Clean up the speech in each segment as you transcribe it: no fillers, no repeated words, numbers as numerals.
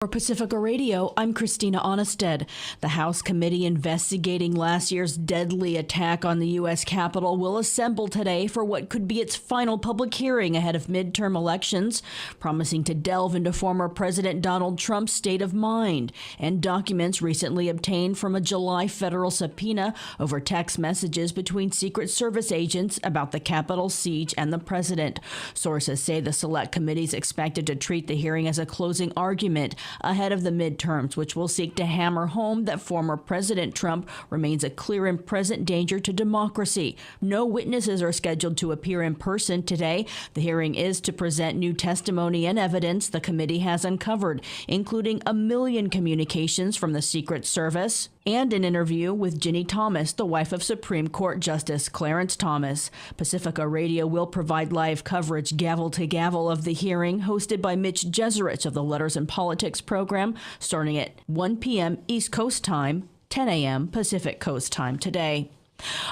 For Pacifica Radio, I'm Christina Onnested. The House committee investigating last year's deadly attack on the U.S. Capitol will assemble today for what could be its final public hearing ahead of midterm elections, promising to delve into former President Donald Trump's state of mind and documents recently obtained from a July federal subpoena over text messages between Secret Service agents about the Capitol siege and the president. Sources say the Select Committee is expected to treat the hearing as a closing argument ahead of the midterms, which will seek to hammer home that former President Trump remains a clear and present danger to democracy. No witnesses are scheduled to appear in person today. The hearing is to present new testimony and evidence the committee has uncovered, including 1 million communications from the Secret Service and an interview with Ginny Thomas, the wife of Supreme Court Justice Clarence Thomas. Pacifica Radio will provide live coverage gavel to gavel of the hearing, hosted by Mitch Jeserich of the Letters and Politics program, starting at 1 p.m. East Coast time, 10 a.m. Pacific Coast time today.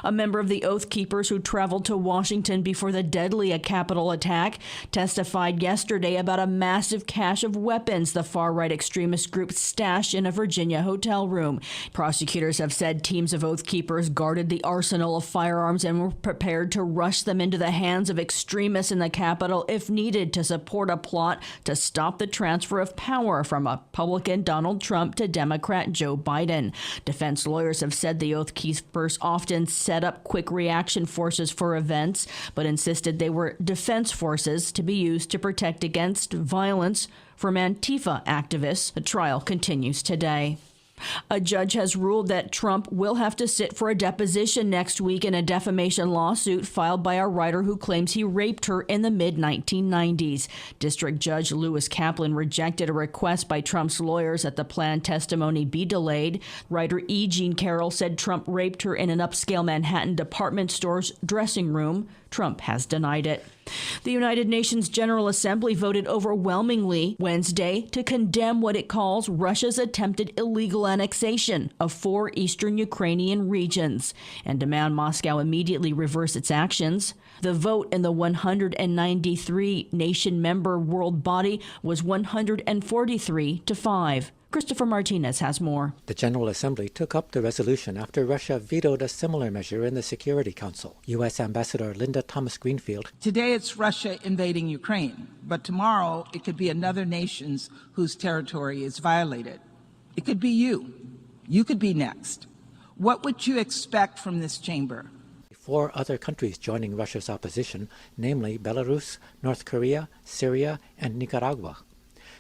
A member of the Oath Keepers who traveled to Washington before the deadly Capitol attack testified yesterday about a massive cache of weapons the far-right extremist group stashed in a Virginia hotel room. Prosecutors have said teams of Oath Keepers guarded the arsenal of firearms and were prepared to rush them into the hands of extremists in the Capitol if needed to support a plot to stop the transfer of power from Republican Donald Trump to Democrat Joe Biden. Defense lawyers have said the Oath Keepers often set up quick reaction forces for events, but insisted they were defense forces to be used to protect against violence from Antifa activists. The trial continues today. A judge has ruled that Trump will have to sit for a deposition next week in a defamation lawsuit filed by a writer who claims he raped her in the mid-1990s. District Judge Lewis Kaplan rejected a request by Trump's lawyers that the planned testimony be delayed. Writer E. Jean Carroll said Trump raped her in an upscale Manhattan department store's dressing room. Trump has denied it. The United Nations General Assembly voted overwhelmingly Wednesday to condemn what it calls Russia's attempted illegal annexation of 4 eastern Ukrainian regions and demand Moscow immediately reverse its actions. The vote in the 193 nation-member world body was 143 to 5. Christopher Martinez has more. The General Assembly took up the resolution after Russia vetoed a similar measure in the Security Council. U.S. Ambassador Linda Thomas-Greenfield. Today it's Russia invading Ukraine, but tomorrow it could be another nation whose territory is violated. It could be you. You could be next. What would you expect from this chamber? 4 other countries joining Russia's opposition, namely Belarus, North Korea, Syria, and Nicaragua.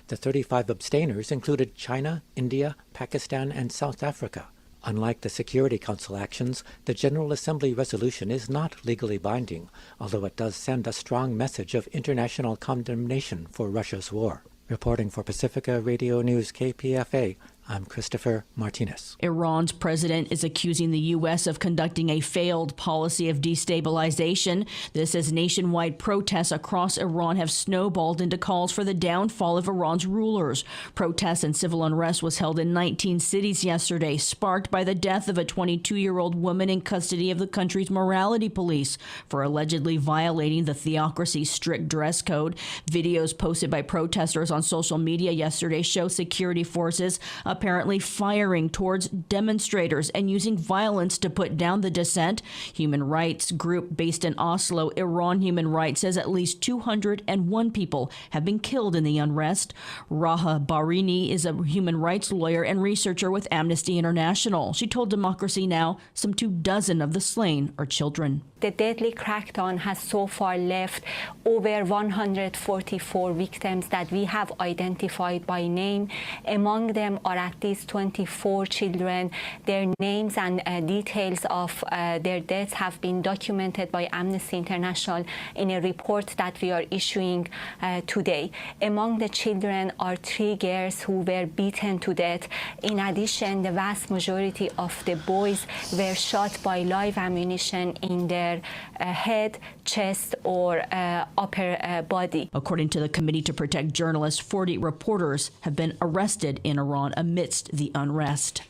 The 35 abstainers included China, India, Pakistan, and South Africa. Unlike the Security Council actions, the General Assembly resolution is not legally binding, although it does send a strong message of international condemnation for Russia's war. Reporting for Pacifica Radio News KPFA, I'm Christopher Martinez. Iran's president is accusing the U.S. of conducting a failed policy of destabilization. This as nationwide protests across Iran have snowballed into calls for the downfall of Iran's rulers. Protests and civil unrest was held in 19 cities yesterday, sparked by the death of a 22-year-old woman in custody of the country's morality police for allegedly violating the theocracy's strict dress code. Videos posted by protesters on social media yesterday show security forces apparently firing towards demonstrators and using violence to put down the dissent. Human rights group based in Oslo, Iran Human Rights, says at least 201 people have been killed in the unrest. Raha Barini is a human rights lawyer and researcher with Amnesty International. She told Democracy Now! Some 24 of the slain are children. The deadly crackdown has so far left over 144 victims that we have identified by name. Among them are at least 24 children. Their names and details of their deaths have been documented by Amnesty International in a report that we are issuing today. Among the children are 3 girls who were beaten to death. In addition, the vast majority of the boys were shot by live ammunition in their head, chest, or upper body. According to the Committee to Protect Journalists, 40 reporters have been arrested in Iran amidst the unrest.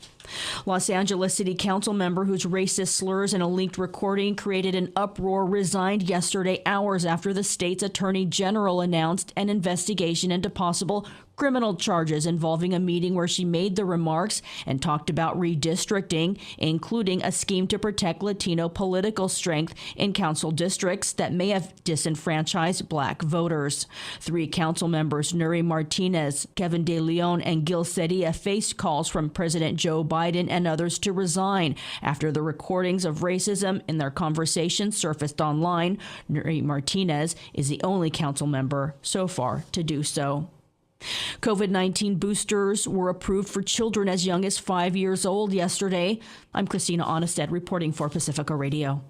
Los Angeles City Council member whose racist slurs in a leaked recording created an uproar resigned yesterday, hours after the state's attorney general announced an investigation into possible criminal charges involving a meeting where she made the remarks and talked about redistricting, including a scheme to protect Latino political strength in council districts that may have disenfranchised black voters. 3 council members, Nuri Martinez, Kevin De Leon, and Gil Seria, faced calls from President Joe Biden and others to resign after the recordings of racism in their conversations surfaced online. Nuri Martinez is the only council member so far to do so. COVID-19 boosters were approved for children as young as 5 years old yesterday. I'm Christina Onnested reporting for Pacifica Radio.